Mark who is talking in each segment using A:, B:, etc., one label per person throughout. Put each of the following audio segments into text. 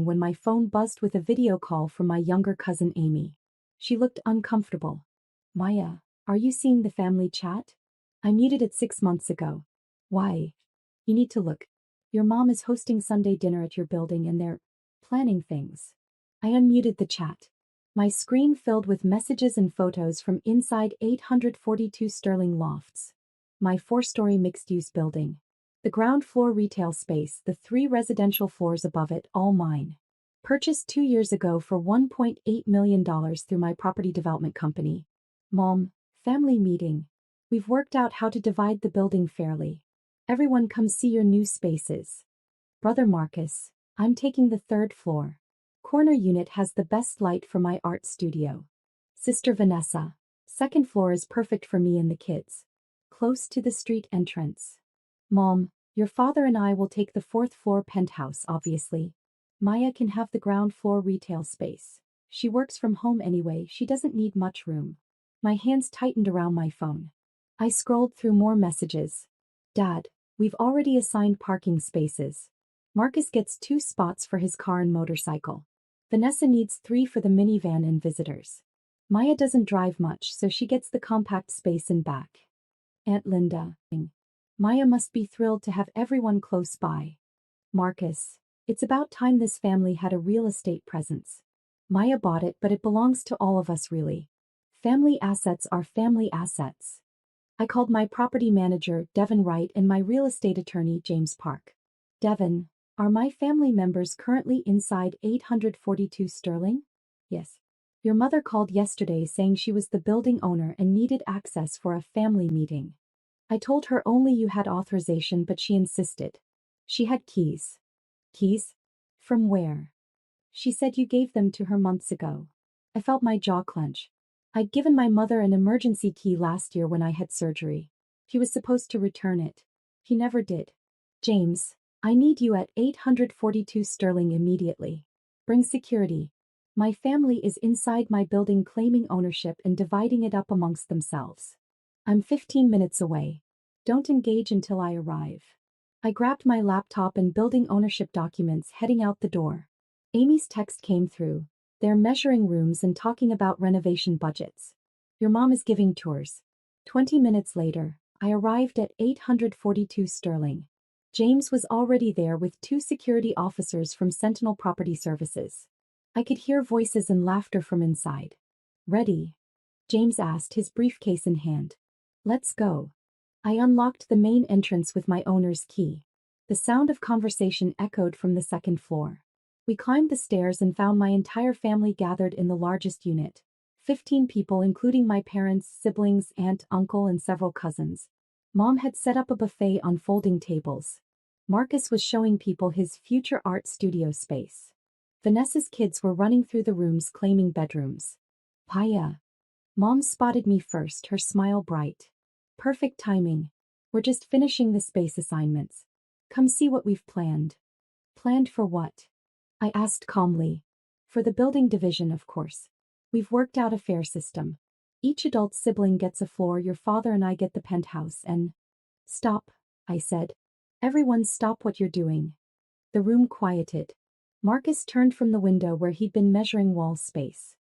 A: when my phone buzzed with a video call from my younger cousin Amy. She looked uncomfortable. Maya, are you seeing the family chat? I muted it 6 months ago. Why? You need to look. Your mom is hosting Sunday dinner at your building and they're planning things. I unmuted the chat. My screen filled with messages and photos from inside 842 Sterling Lofts. My 4-story mixed-use building. The ground floor retail space, the 3 residential floors above it, all mine. Purchased 2 years ago for $1.8 million through my property development company. Mom, family meeting. We've worked out how to divide the building fairly. Everyone come see your new spaces. Brother Marcus, I'm taking the 3rd floor. Corner unit has the best light for my art studio. Sister Vanessa, 2nd floor is perfect for me and the kids. Close to the street entrance. Mom, your father and I will take the 4th floor penthouse, obviously. Maya can have the ground floor retail space. She works from home anyway, she doesn't need much room. My hands tightened around my phone. I scrolled through more messages. Dad, we've already assigned parking spaces. Marcus gets 2 spots for his car and motorcycle. Vanessa needs 3 for the minivan and visitors. Maya doesn't drive much, so she gets the compact space in back. Aunt Linda. Maya must be thrilled to have everyone close by. Marcus, it's about time this family had a real estate presence. Maya bought it, but it belongs to all of us really. Family assets are family assets. I called my property manager, Devin Wright, and my real estate attorney, James Park. Devin, are my family members currently inside 842 Sterling? Yes. Your mother called yesterday saying she was the building owner and needed access for a family meeting. I told her only you had authorization, but she insisted. She had keys. Keys? From where? She said you gave them to her months ago. I felt my jaw clench. I'd given my mother an emergency key last year when I had surgery. He was supposed to return it. He never did. James, I need you at 842 Sterling immediately. Bring security. My family is inside my building claiming ownership and dividing it up amongst themselves. I'm 15 minutes away. Don't engage until I arrive. I grabbed my laptop and building ownership documents, heading out the door. Amy's text came through. They're measuring rooms and talking about renovation budgets. Your mom is giving tours. 20 minutes later, I arrived at 842 Sterling. James was already there with 2 security officers from Sentinel Property Services. I could hear voices and laughter from inside. Ready? James asked, his briefcase in hand. Let's go. I unlocked the main entrance with my owner's key. The sound of conversation echoed from the 2nd floor. We climbed the stairs and found my entire family gathered in the largest unit. 15 people, including my parents, siblings, aunt, uncle, and several cousins. Mom had set up a buffet on folding tables. Marcus was showing people his future art studio space. Vanessa's kids were running through the rooms claiming bedrooms. Paya. Mom spotted me first, her smile bright. Perfect timing. We're just finishing the space assignments. Come see what we've planned. Planned for what? I asked calmly. For the building division, of course. We've worked out a fair system. Each adult sibling gets a floor, your father and I get the penthouse, and... Stop, I said. Everyone stop what you're doing. The room quieted. Marcus turned from the window where he'd been measuring wall space.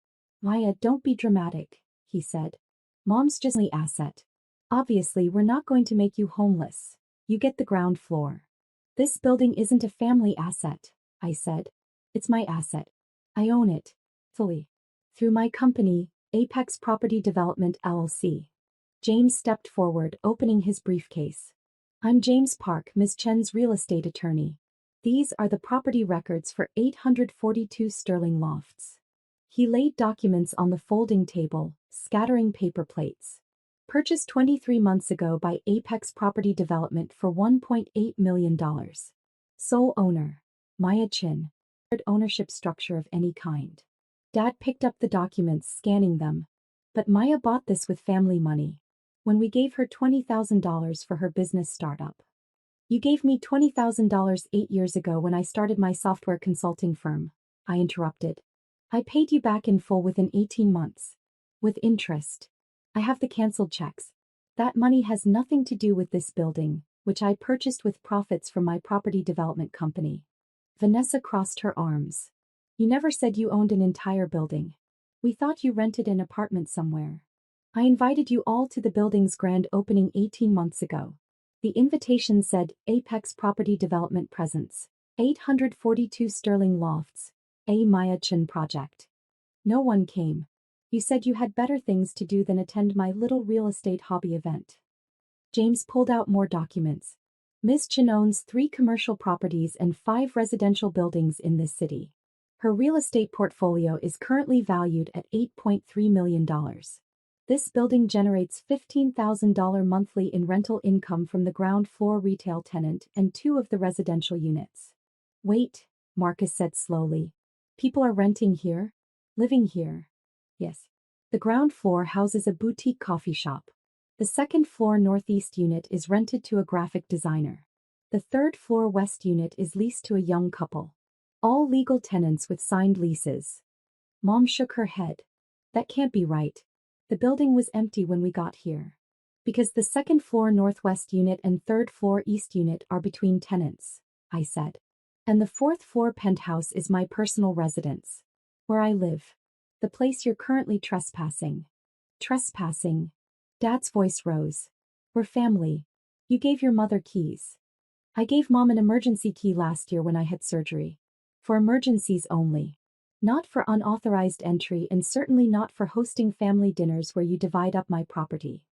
A: Maya, don't be dramatic, he said. Mom's just an asset. Obviously, we're not going to make you homeless. You get the ground floor. This building isn't a family asset, I said. It's my asset. I own it. Fully. Through my company, Apex Property Development LLC. James stepped forward, opening his briefcase. I'm James Park, Ms. Chen's real estate attorney. These are the property records for 842 Sterling Lofts. He laid documents on the folding table, scattering paper plates. Purchased 23 months ago by Apex Property Development for $1.8 million. Sole owner. Maya Chin. Ownership structure of any kind. Dad picked up the documents, scanning them. But Maya bought this with family money. When we gave her $20,000 for her business startup. You gave me $20,000 8 years ago when I started my software consulting firm, I interrupted. I paid you back in full within 18 months. With interest. I have the canceled checks. That money has nothing to do with this building, which I purchased with profits from my property development company. Vanessa crossed her arms. You never said you owned an entire building. We thought you rented an apartment somewhere. I invited you all to the building's grand opening 18 months ago. The invitation said, Apex Property Development Presents, 842 Sterling Lofts, A Maya Chin Project. No one came. You said you had better things to do than attend my little real estate hobby event. James pulled out more documents. Ms. Chin owns 3 commercial properties and 5 residential buildings in this city. Her real estate portfolio is currently valued at $8.3 million. This building generates $15,000 monthly in rental income from the ground floor retail tenant and 2 of the residential units. Wait, Marcus said slowly. People are renting here? Living here? Yes. The ground floor houses a boutique coffee shop. The second floor northeast unit is rented to a graphic designer. The third floor west unit is leased to a young couple. All legal tenants with signed leases. Mom shook her head. That can't be right. The building was empty when we got here. Because the second floor northwest unit and third floor east unit are between tenants, I said. And the fourth floor penthouse is my personal residence. Where I live. The place you're currently trespassing. Trespassing. Dad's voice rose. We're family. You gave your mother keys. I gave Mom an emergency key last year when I had surgery. For emergencies only. Not for unauthorized entry and certainly not for hosting family dinners where you divide up my property.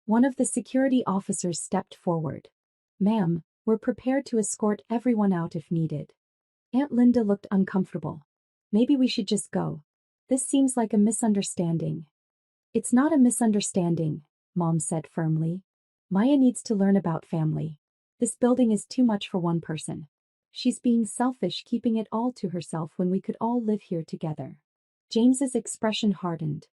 A: One of the security officers stepped forward. Ma'am, we're prepared to escort everyone out if needed. Aunt Linda looked uncomfortable. Maybe we should just go. This seems like a misunderstanding. It's not a misunderstanding, Mom said firmly. Maya needs to learn about family. This building is too much for one person. She's being selfish keeping it all to herself when we could all live here together. James's expression hardened.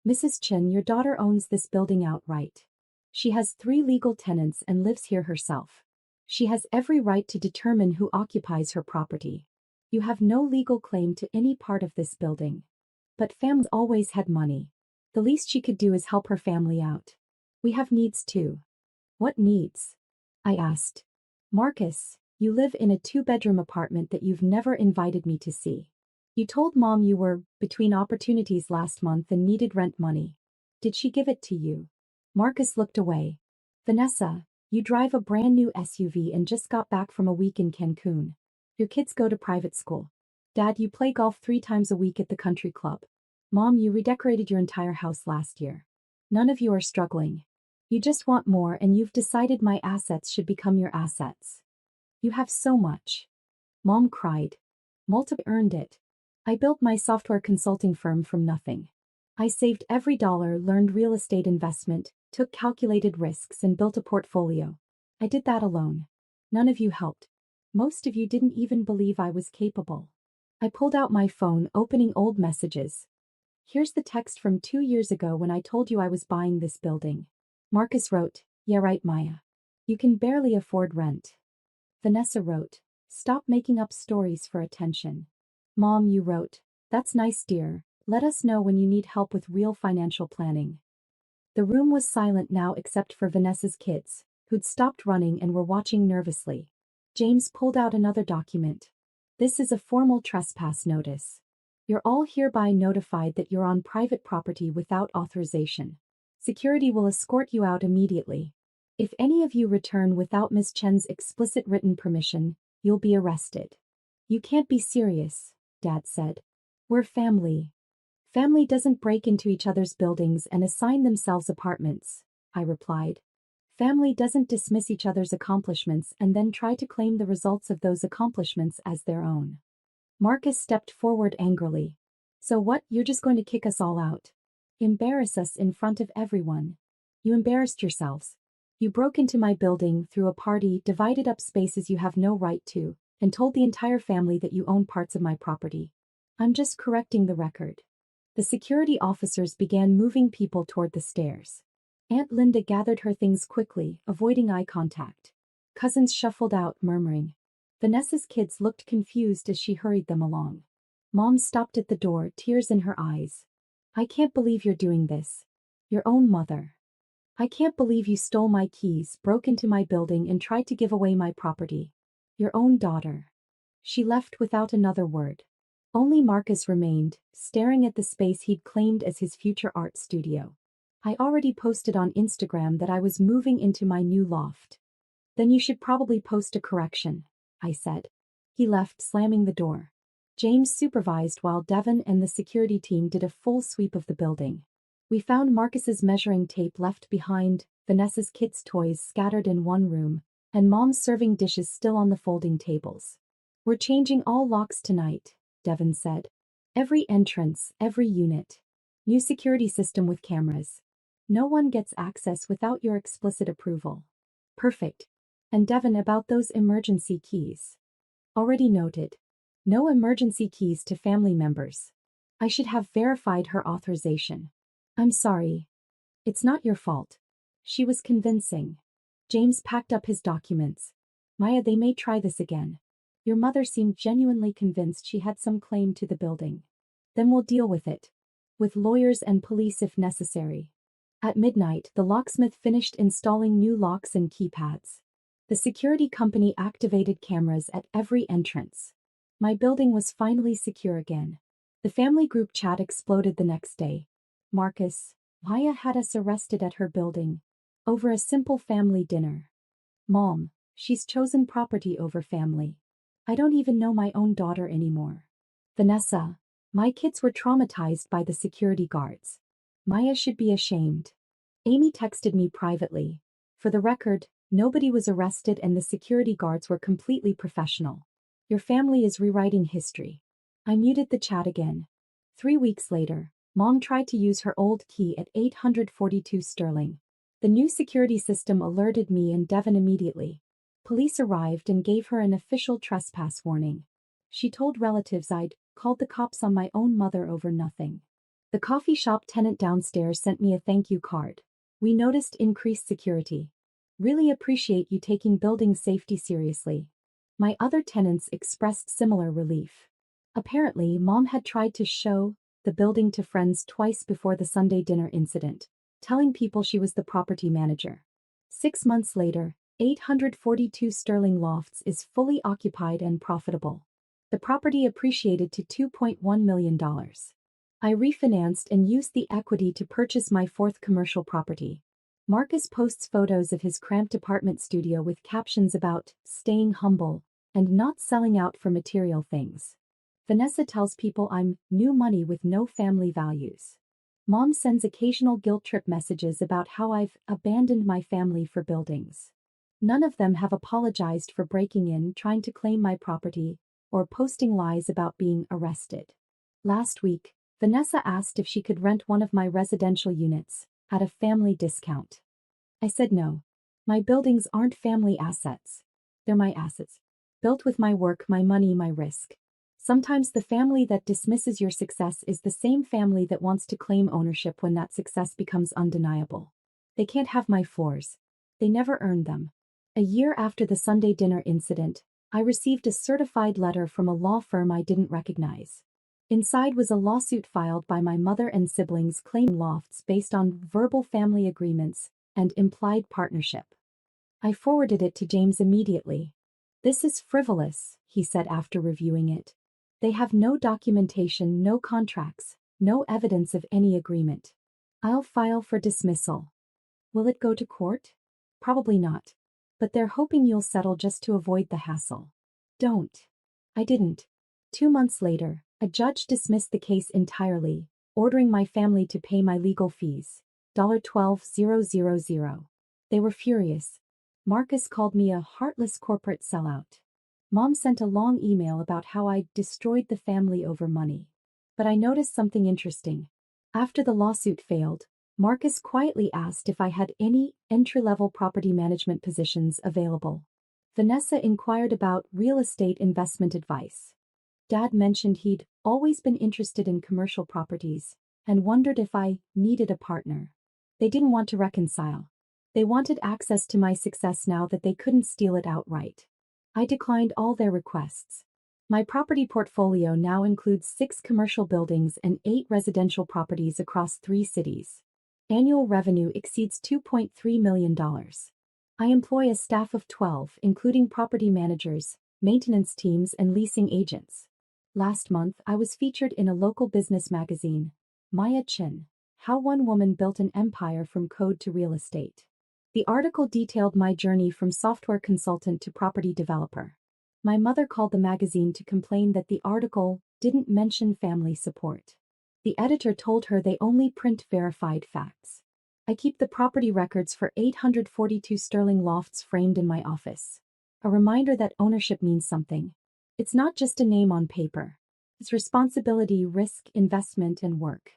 A: Mrs. Chen, your daughter owns this building outright. She has 3 legal tenants and lives here herself. She has every right to determine who occupies her property. You have no legal claim to any part of this building. But family always had money. The least she could do is help her family out. We have needs too. What needs? I asked. Marcus, you live in a 2-bedroom apartment that you've never invited me to see. You told Mom you were between opportunities last month and needed rent money. Did she give it to you? Marcus looked away. Vanessa, you drive a brand new SUV and just got back from a week in Cancun. Your kids go to private school. Dad, you play golf 3 times a week at the country club. Mom, you redecorated your entire house last year. None of you are struggling. You just want more and you've decided my assets should become your assets. You have so much. Mom cried. Multiple earned it. I built my software consulting firm from nothing. I saved every dollar, learned real estate investment, took calculated risks and built a portfolio. I did that alone. None of you helped. Most of you didn't even believe I was capable. I pulled out my phone, opening old messages. Here's the text from 2 years ago when I told you I was buying this building. Marcus wrote, yeah right Maya. You can barely afford rent. Vanessa wrote, stop making up stories for attention. Mom, you wrote, that's nice dear, let us know when you need help with real financial planning. The room was silent now except for Vanessa's kids, who'd stopped running and were watching nervously. James pulled out another document. This is a formal trespass notice. You're all hereby notified that you're on private property without authorization. Security will escort you out immediately. If any of you return without Ms. Chen's explicit written permission, you'll be arrested. You can't be serious, Dad said. We're family. Family doesn't break into each other's buildings and assign themselves apartments, I replied. Family doesn't dismiss each other's accomplishments and then try to claim the results of those accomplishments as their own. Marcus stepped forward angrily. So what, you're just going to kick us all out? Embarrass us in front of everyone. You embarrassed yourselves. You broke into my building through a party, divided up spaces you have no right to, and told the entire family that you own parts of my property. I'm just correcting the record. The security officers began moving people toward the stairs. Aunt Linda gathered her things quickly, avoiding eye contact. Cousins shuffled out, murmuring. Vanessa's kids looked confused as she hurried them along. Mom stopped at the door, tears in her eyes. I can't believe you're doing this. Your own mother. I can't believe you stole my keys, broke into my building and tried to give away my property. Your own daughter. She left without another word. Only Marcus remained, staring at the space he'd claimed as his future art studio. I already posted on Instagram that I was moving into my new loft. Then you should probably post a correction, I said. He left, slamming the door. James supervised while Devon and the security team did a full sweep of the building. We found Marcus's measuring tape left behind, Vanessa's kids' toys scattered in one room, and Mom's serving dishes still on the folding tables. We're changing all locks tonight, Devon said. Every entrance, every unit. New security system with cameras. No one gets access without your explicit approval. Perfect. And Devon, about those emergency keys. Already noted. No emergency keys to family members. I should have verified her authorization. I'm sorry. It's not your fault. She was convincing. James packed up his documents. Maya, they may try this again. Your mother seemed genuinely convinced she had some claim to the building. Then we'll deal with it. With lawyers and police if necessary. At midnight, the locksmith finished installing new locks and keypads. The security company activated cameras at every entrance. My building was finally secure again. The family group chat exploded the next day. Marcus, Maya had us arrested at her building. Over a simple family dinner. Mom, she's chosen property over family. I don't even know my own daughter anymore. Vanessa, my kids were traumatized by the security guards. Maya should be ashamed. Amy texted me privately. For the record, nobody was arrested and the security guards were completely professional. Your family is rewriting history. I muted the chat again. 3 weeks later, Mom tried to use her old key at 842 Sterling. The new security system alerted me and Devon immediately. Police arrived and gave her an official trespass warning. She told relatives I'd called the cops on my own mother over nothing. The coffee shop tenant downstairs sent me a thank you card. We noticed increased security. Really appreciate you taking building safety seriously. My other tenants expressed similar relief. Apparently, Mom had tried to show the building to friends twice before the Sunday dinner incident, telling people she was the property manager. 6 months later, 842 Sterling Lofts is fully occupied and profitable. The property appreciated to $2.1 million. I refinanced and used the equity to purchase my fourth commercial property. Marcus posts photos of his cramped apartment studio with captions about staying humble and not selling out for material things. Vanessa tells people I'm new money with no family values. Mom sends occasional guilt trip messages about how I've abandoned my family for buildings. None of them have apologized for breaking in, trying to claim my property, or posting lies about being arrested. Last week, Vanessa asked if she could rent one of my residential units at a family discount. I said no. My buildings aren't family assets. They're my assets. Built with my work, my money, my risk. Sometimes the family that dismisses your success is the same family that wants to claim ownership when that success becomes undeniable. They can't have my floors. They never earned them. A year after the Sunday dinner incident, I received a certified letter from a law firm I didn't recognize. Inside was a lawsuit filed by my mother and siblings claiming lofts based on verbal family agreements and implied partnership. I forwarded it to James immediately. This is frivolous, he said after reviewing it. They have no documentation, no contracts, no evidence of any agreement. I'll file for dismissal. Will it go to court? Probably not. But they're hoping you'll settle just to avoid the hassle. Don't. I didn't. 2 months later, a judge dismissed the case entirely, ordering my family to pay my legal fees, $12,000. They were furious. Marcus called me a heartless corporate sellout. Mom sent a long email about how I'd destroyed the family over money. But I noticed something interesting. After the lawsuit failed, Marcus quietly asked if I had any entry-level property management positions available. Vanessa inquired about real estate investment advice. Dad mentioned he'd always been interested in commercial properties and wondered if I needed a partner. They didn't want to reconcile. They wanted access to my success now that they couldn't steal it outright. I declined all their requests. My property portfolio now includes 6 commercial buildings and 8 residential properties across 3 cities. Annual revenue exceeds $2.3 million. I employ a staff of 12, including property managers, maintenance teams, and leasing agents. Last month, I was featured in a local business magazine, Maya Chin, How One Woman Built an Empire from Code to Real Estate. The article detailed my journey from software consultant to property developer. My mother called the magazine to complain that the article didn't mention family support. The editor told her they only print verified facts. I keep the property records for 842 Sterling lofts framed in my office. A reminder that ownership means something. It's not just a name on paper. It's responsibility, risk, investment, and work.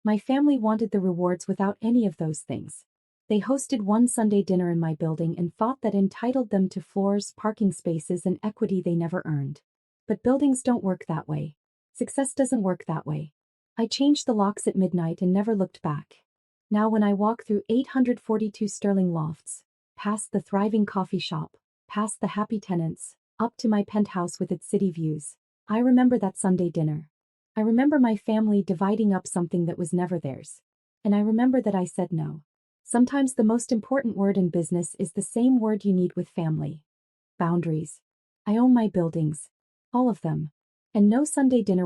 A: My family wanted the rewards without any of those things. They hosted one Sunday dinner in my building and thought that entitled them to floors, parking spaces, and equity they never earned. But buildings don't work that way. Success doesn't work that way. I changed the locks at midnight and never looked back. Now when I walk through 842 Sterling lofts, past the thriving coffee shop, past the happy tenants, up to my penthouse with its city views, I remember that Sunday dinner. I remember my family dividing up something that was never theirs. And I remember that I said no. Sometimes the most important word in business is the same word you need with family. Boundaries. I own my buildings. All of them. And no Sunday dinner will